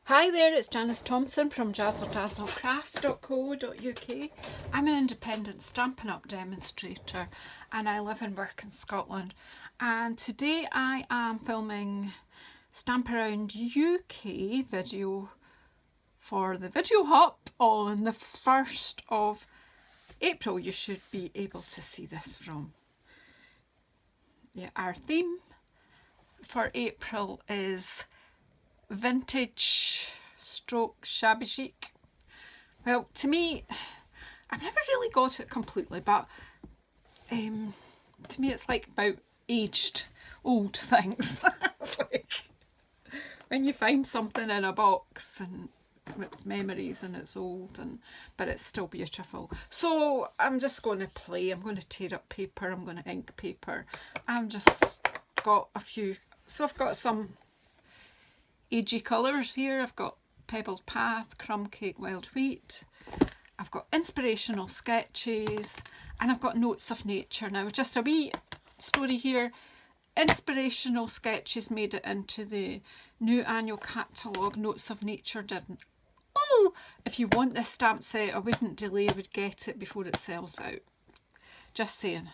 Hi there, it's Janice Thompson from JazzleDazzleCraft.co.uk. I'm an independent Stampin' Up! Demonstrator and I live and work in Scotland. And today I am filming Stamp Around UK video for the video hop on the 1st of April. You should be able to see this from. Yeah, our theme for April is vintage stroke shabby chic. Well, to me, I've never really got it completely, but to me it's like about aged old things. It's like when you find something in a box and it's memories and it's old, but it's still beautiful. So I'm just going to play. I'm going to tear up paper, I'm going to ink paper. I've just got a few, so I've got some agey colours here. I've got Pebbled Path, Crumb Cake, Wild Wheat. I've got inspirational sketches and I've got Notes of Nature. Now just a wee story here. Inspirational sketches made it into the new annual catalogue. Notes of Nature didn't. Oh, if you want this stamp set, I wouldn't delay, I would get it before it sells out. Just saying.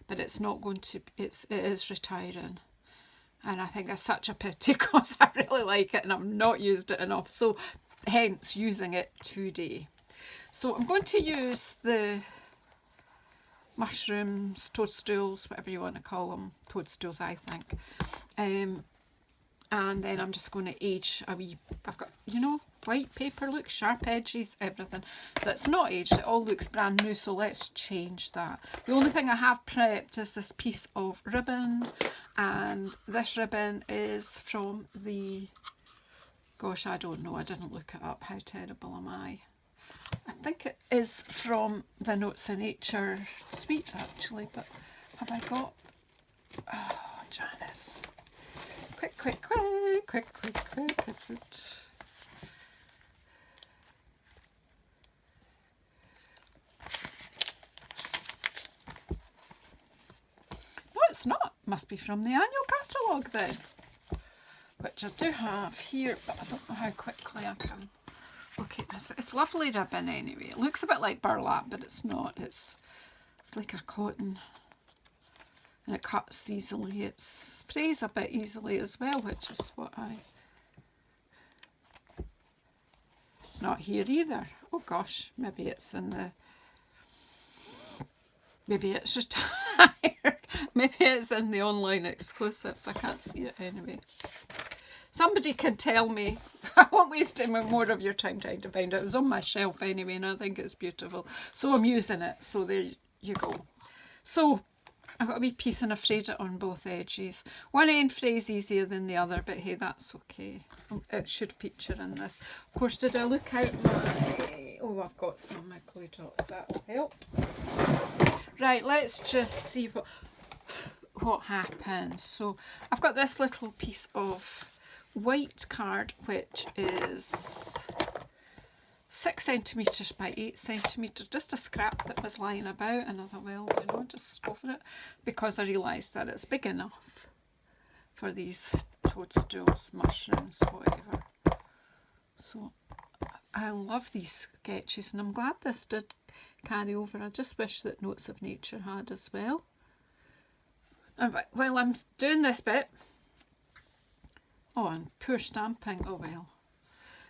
But it's not going to, it is retiring. And I think it's such a pity because I really like it and I've not used it enough. So hence using it today. So I'm going to use the mushrooms, toadstools, whatever you want to call them. Toadstools, I think. And then I'm just going to age a wee, I've got, you know, white paper, look, sharp edges, everything. That's not aged, it all looks brand new, so let's change that. The only thing I have prepped is this piece of ribbon, and this ribbon is from the, gosh, I don't know, I didn't look it up, how terrible am I? I think it is from the Notes of Nature suite actually, but have I got, oh Janice, quick, is it? No, it's not. Must be from the annual catalogue then, which I do have here, but I don't know how quickly I can look at this. It's lovely ribbon anyway. It looks a bit like burlap, but it's not. It's like a cotton, and it cuts easily. It sprays a bit easily as well, which is what it's not here either. Oh gosh, maybe it's in the, maybe it's retired. Maybe it's in the online exclusives. I can't see it anyway. Somebody can tell me. I won't waste any more of your time trying to find it. It was on my shelf anyway and I think it's beautiful. So I'm using it. So there you go. So I've got a wee piece and I've frayed it on both edges. One end frays easier than the other, but hey, that's okay. It should feature in this. Of course, did I look out my... Oh, I've got some of my glue dots. That'll help. Right, let's just see what happens. So I've got this little piece of white card, which is 6 centimetres by 8 centimetres, just a scrap that was lying about, and I thought, well, you know, just go for it, because I realised that it's big enough for these toadstools, mushrooms, whatever. So I love these sketches and I'm glad this did carry over. I just wish that Notes of Nature had as well. And while I'm doing this bit, oh, and poor stamping, oh well,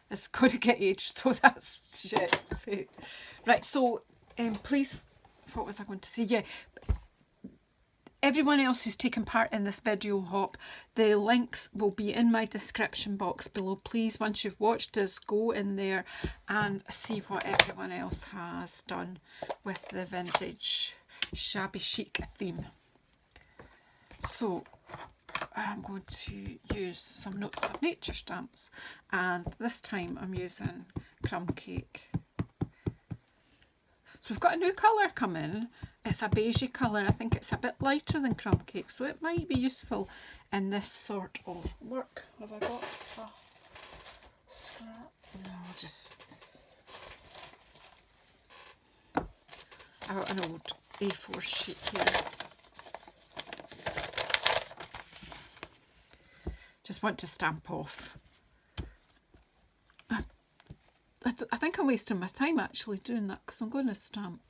it's going to get aged, so that's shit. Right, so please, what was I going to say? Yeah, everyone else who's taken part in this video hop, the links will be in my description box below. Please, once you've watched us, go in there and see what everyone else has done with the vintage shabby chic theme. So I'm going to use some Notes of Nature stamps, and this time I'm using Crumb Cake. So we've got a new colour coming. It's a beigey colour. I think it's a bit lighter than Crumb Cake, so it might be useful in this sort of work. Have I got a scrap? No, I'll just... I've got an old A4 sheet here. Just want to stamp off think I'm wasting my time actually doing that because I'm going to stamp.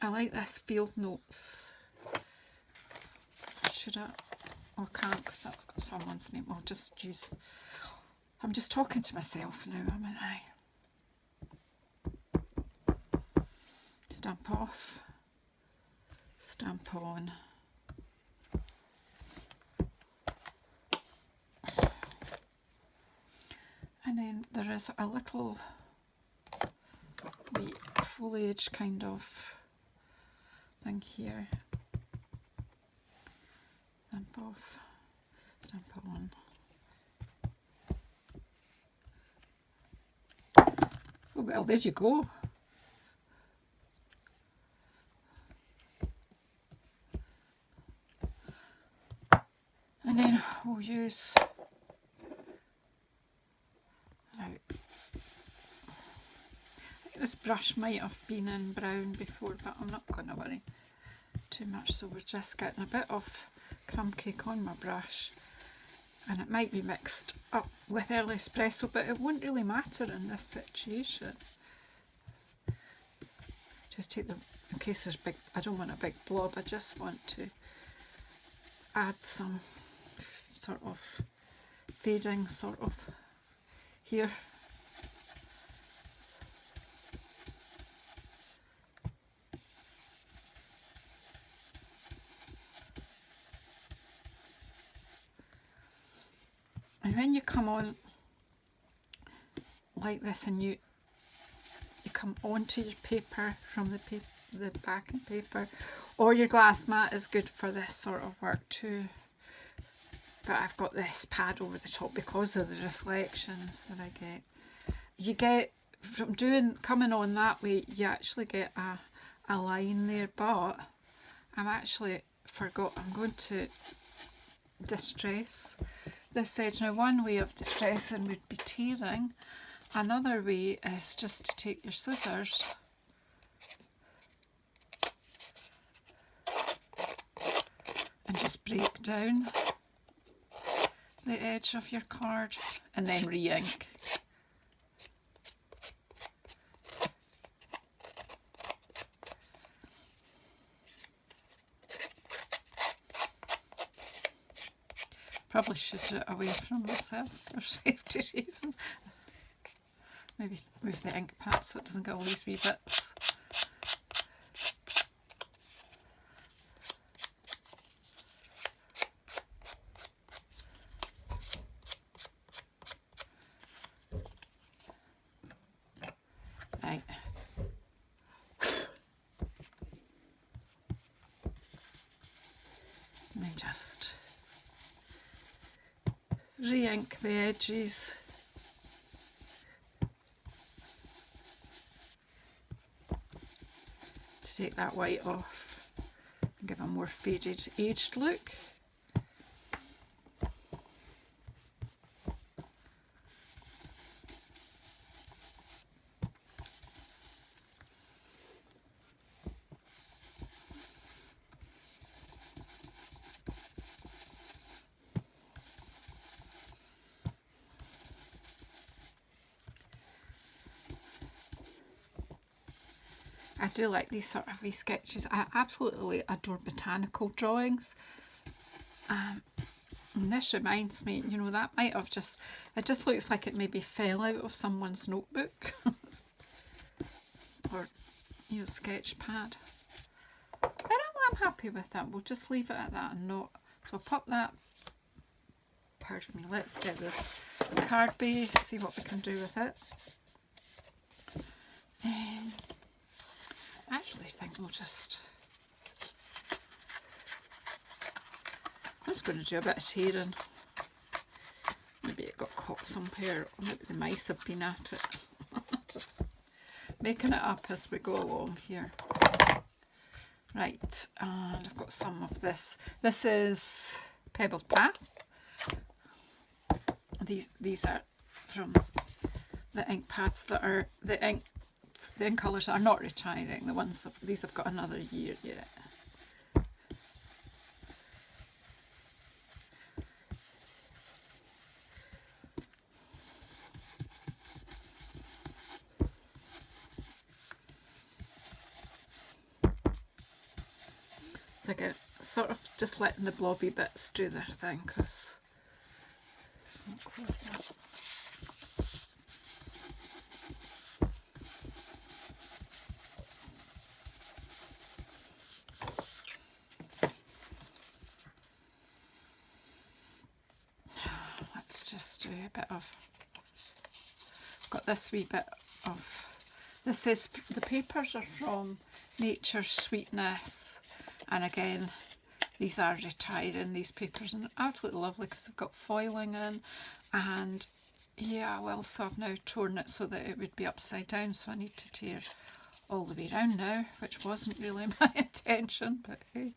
I like this field notes. Should I? Oh, I can't because that's got someone's name. I'll just use... I'm just talking to myself now, haven't I? Stamp off. Stamp on. And then there is a little wee foliage kind of thing here. Stamp off, stamp on. Oh well, there you go. And then we'll use... This brush might have been in brown before, but I'm not going to worry too much. So we're just getting a bit of crumb cake on my brush, and it might be mixed up with early espresso, but it won't really matter in this situation. Just take them in case there's big... I don't want a big blob, I just want to add some sort of fading sort of here. And when you come on like this and you come onto your paper from the backing paper, or your glass mat is good for this sort of work too. But I've got this pad over the top because of the reflections that I get. You get from coming on that way, you actually get a line there, but I'm actually forgot. I'm going to distress this edge. Now, one way of distressing would be tearing. Another way is just to take your scissors and just break down the edge of your card and then re-ink. Probably should do it away from myself for safety reasons. Maybe move the ink pad so it doesn't get all these wee bits. Right. Let me just re-ink the edges. To take that white off and give a more faded, aged look. I do like these sort of wee sketches. I absolutely adore botanical drawings. And this reminds me, you know, that might have just, it just looks like it maybe fell out of someone's notebook. Or, you know, sketch pad. But I'm happy with that. We'll just leave it at that and not. So I'll pop that. Pardon me, let's get this card base, see what we can do with it. I actually think we'll just... I'm just going to do a bit of tearing. Maybe it got caught somewhere, or maybe the mice have been at it. Just making it up as we go along here. Right, and I've got some of this. This is Pebbled Path. These are from the ink pads that are the ink colours that are not retiring. The ones these have got another year yet. again, sort of just letting the blobby bits do their thing, because I'll close that. Let's just do a bit of, got this wee bit of, this is, the papers are from Nature's Sweetness, and again these are retiring, these papers, and they're absolutely lovely because they've got foiling in, and yeah, well, so I've now torn it so that it would be upside down, so I need to tear all the way around now, which wasn't really my intention, but hey.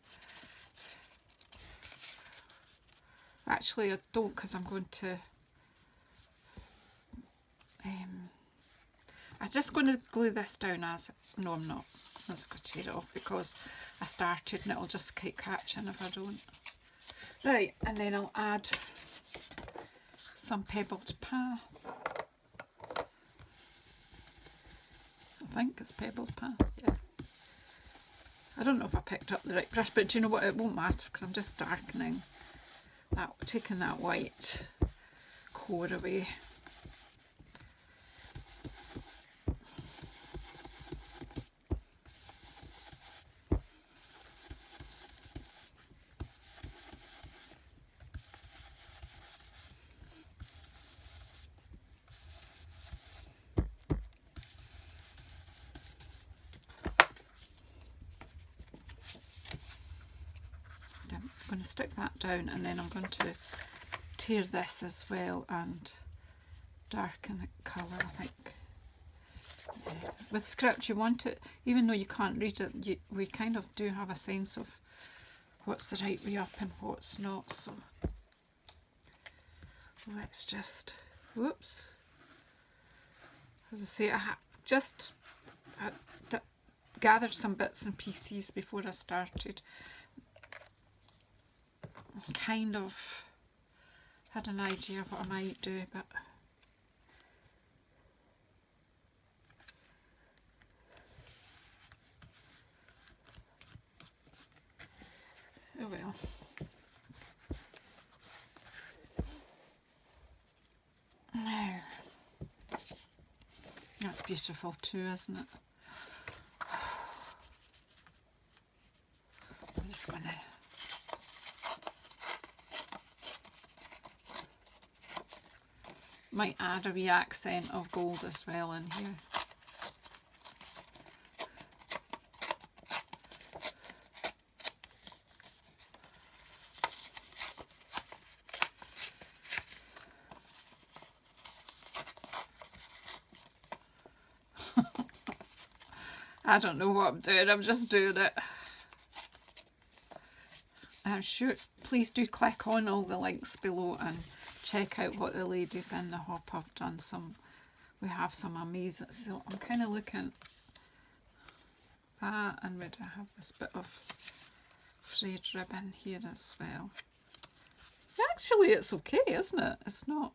Actually I don't, because I'm going to I'm just going to glue this down as, no I'm not, I'm just going to tear it off because I started and it'll just keep catching if I don't. Right, and then I'll add some pebbled path. I think it's pebbled path, yeah. I don't know if I picked up the right brush, but do you know what, it won't matter because I'm just darkening that, taking that white core away. I'm going to stick that down, and then I'm going to tear this as well and darken the colour, I think. Yeah. With script you want it, even though you can't read it, we kind of do have a sense of what's the right way up and what's not, so let's just, whoops, as I say, I gathered some bits and pieces before I started. Kind of had an idea of what I might do, but oh well. Now, that's beautiful too, isn't it? I'm just going to might add a wee accent of gold as well in here. I don't know what I'm doing, I'm just doing it. I'm sure, please do click on all the links below and check out what the ladies in the hop have done. We have some amazing, so I'm kind of looking at that, and we have this bit of frayed ribbon here as well. Actually it's okay, isn't it? It's not,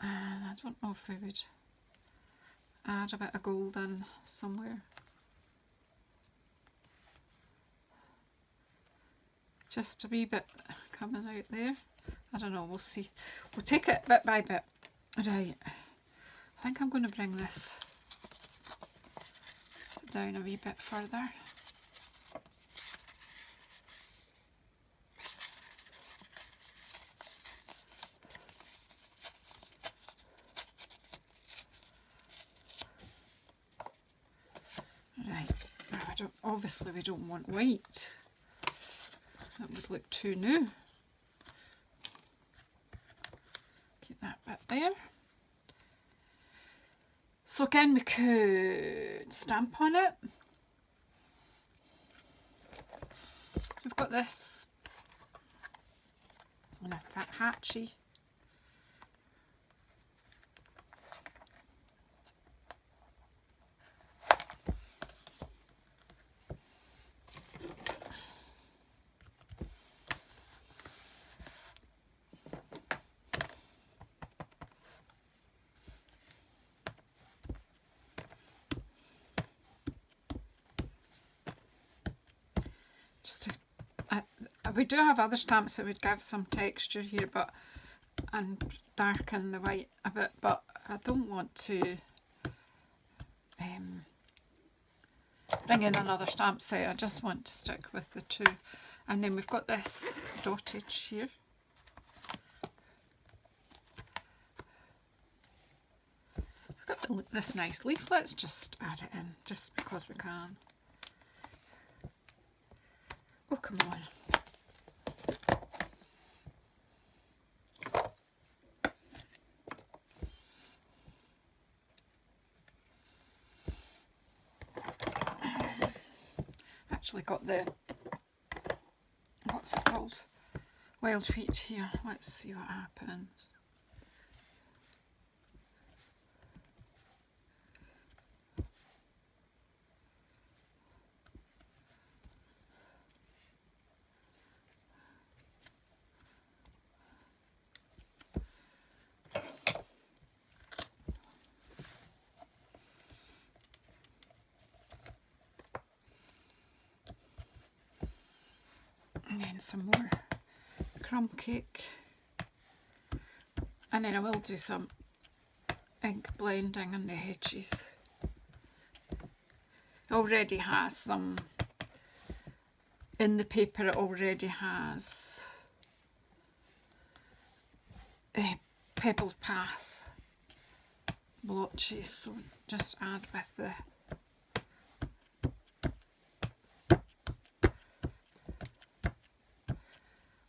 and I don't know if we would add a bit of gold in somewhere. Just a wee bit coming out there. I don't know, we'll see. We'll take it bit by bit. Right, I think I'm going to bring this down a wee bit further. Right, now obviously we don't want white. That would look too new. Keep that bit there. So again, we could stamp on it. We've got this on a hatchy. We do have other stamps that would give some texture here, but and darken the white a bit, but I don't want to bring in another stamp set. I just want to stick with the two. And then we've got this dottage here. We've got this nice leaf. Let's just add it in, just because we can. Oh, come on. Actually got the, what's it called, wild wheat here. Let's see what happens. And then some more crumb cake, and then I will do some ink blending on the edges. It already has some in the paper. It already has a pebbled path blotches, so just add with the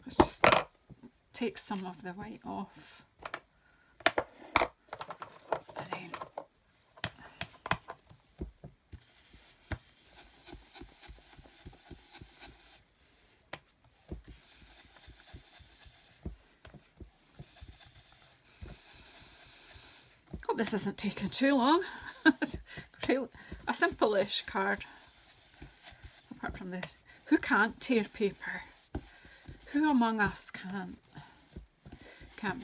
let's just take some of the white off, and then hope this isn't taking too long. It's a simple-ish card. Apart from this, who can't tear paper? Who among us can't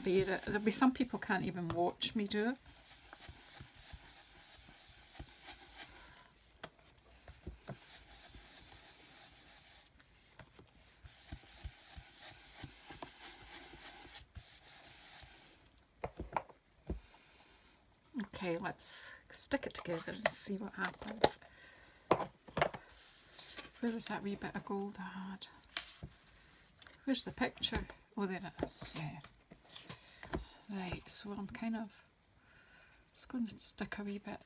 bear it? There'll be some people can't even watch me do it. Okay, let's stick it together and see what happens. Where was that wee bit of gold I had? Where's the picture? Oh, there it is, yeah. Right, so I'm kind of just going to stick a wee bit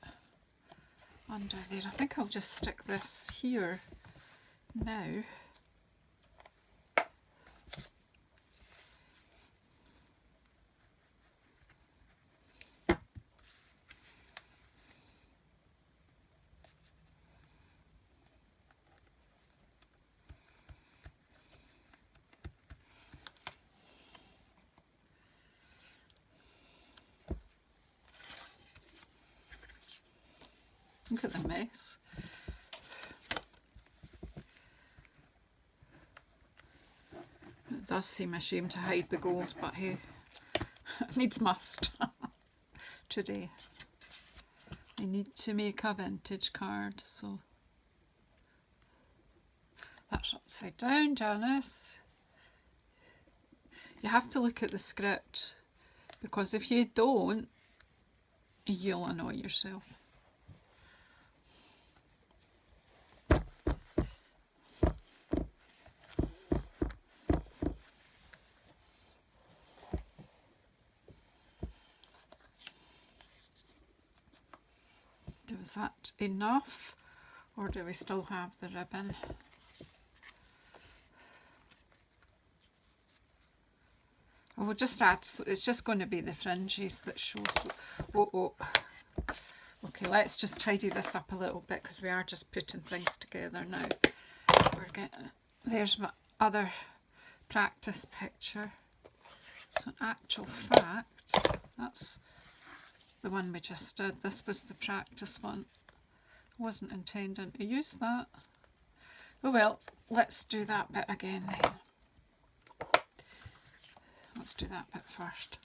under there. I think I'll just stick this here now. Look at the mess. It does seem a shame to hide the gold, but hey, it needs must today. I need to make a vintage card, so that's upside down, Janice. You have to look at the script, because if you don't, you'll annoy yourself. Is that enough, or do we still have the ribbon? Oh, we'll just add, so it's just going to be the fringes that show. So, oh. Okay, let's just tidy this up a little bit, because we are just putting things together now. We're getting, there's my other practice picture. So in actual fact, that's the one we just did. This was the practice one. I wasn't intending to use that. Oh well, let's do that bit again then. Let's do that bit first.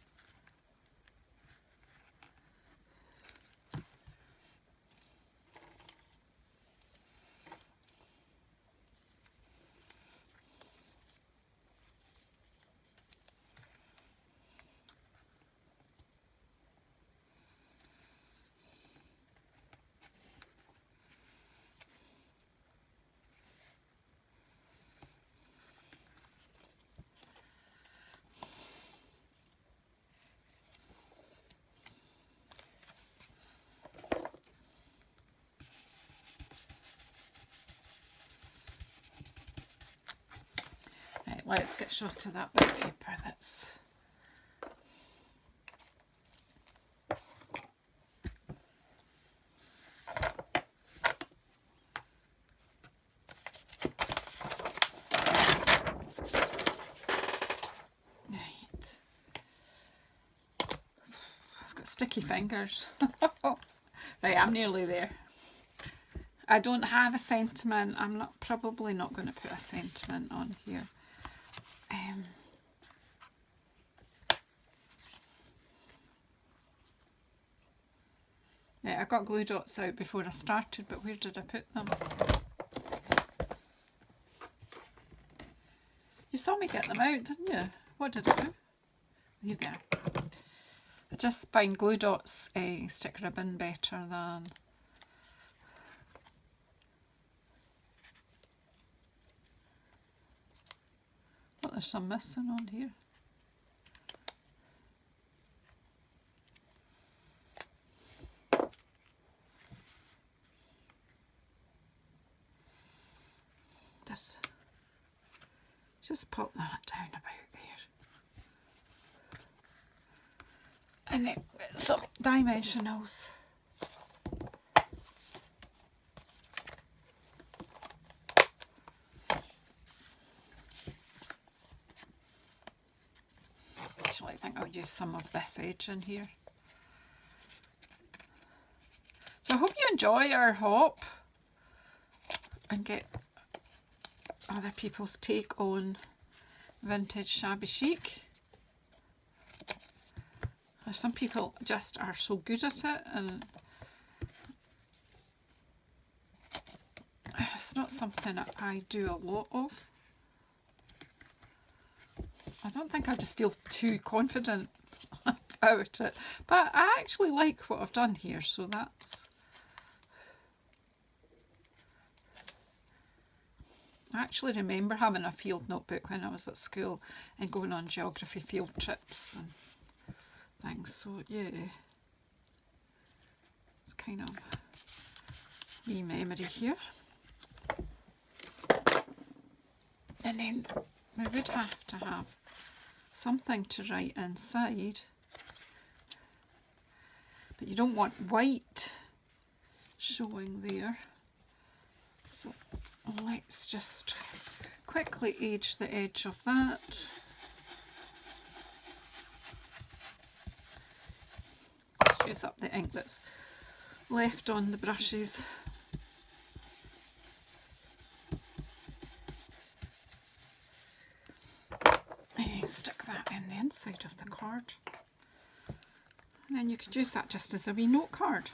Let's get shot of that bit of paper that's... Right. I've got sticky fingers. Right, I'm nearly there. I don't have a sentiment. I'm probably not going to put a sentiment on here. Yeah, I got glue dots out before I started, but where did I put them? You saw me get them out, didn't you? What did I do? There you go. I just find glue dots stick ribbon better than... Oh, there's some missing on here. Just pop that down about there. And then some dimensionals. Actually, I think I'll use some of this edge in here. So I hope you enjoy our hop and get other people's take on vintage shabby chic. Some people just are so good at it, and it's not something that I do a lot of. I don't think I just feel too confident about it, but I actually like what I've done here, so that's... I actually remember having a field notebook when I was at school and going on geography field trips and things, so yeah, it's kind of wee memory here. And then we would have to have something to write inside, but you don't want white showing there, so let's just quickly age the edge of that. Let's use up the ink that's left on the brushes. And stick that in the inside of the card. And then you could use that just as a wee note card.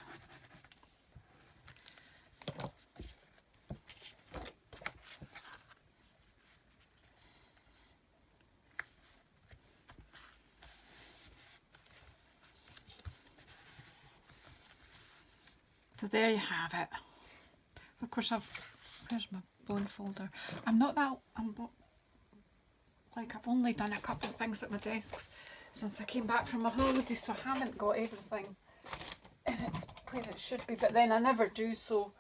So there you have it. Of course, where's my bone folder? I've only done a couple of things at my desks since I came back from my holiday, so I haven't got everything in its where it should be, but then I never do, so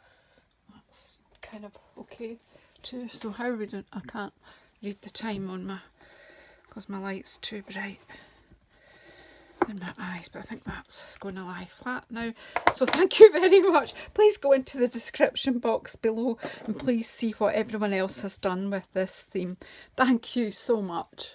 that's kind of okay too. So how are we doing? I can't read the time on my, because my light's too bright in my eyes, but I think that's going to lie flat now. So thank you very much. Please go into the description box below and please see what everyone else has done with this theme. Thank you so much.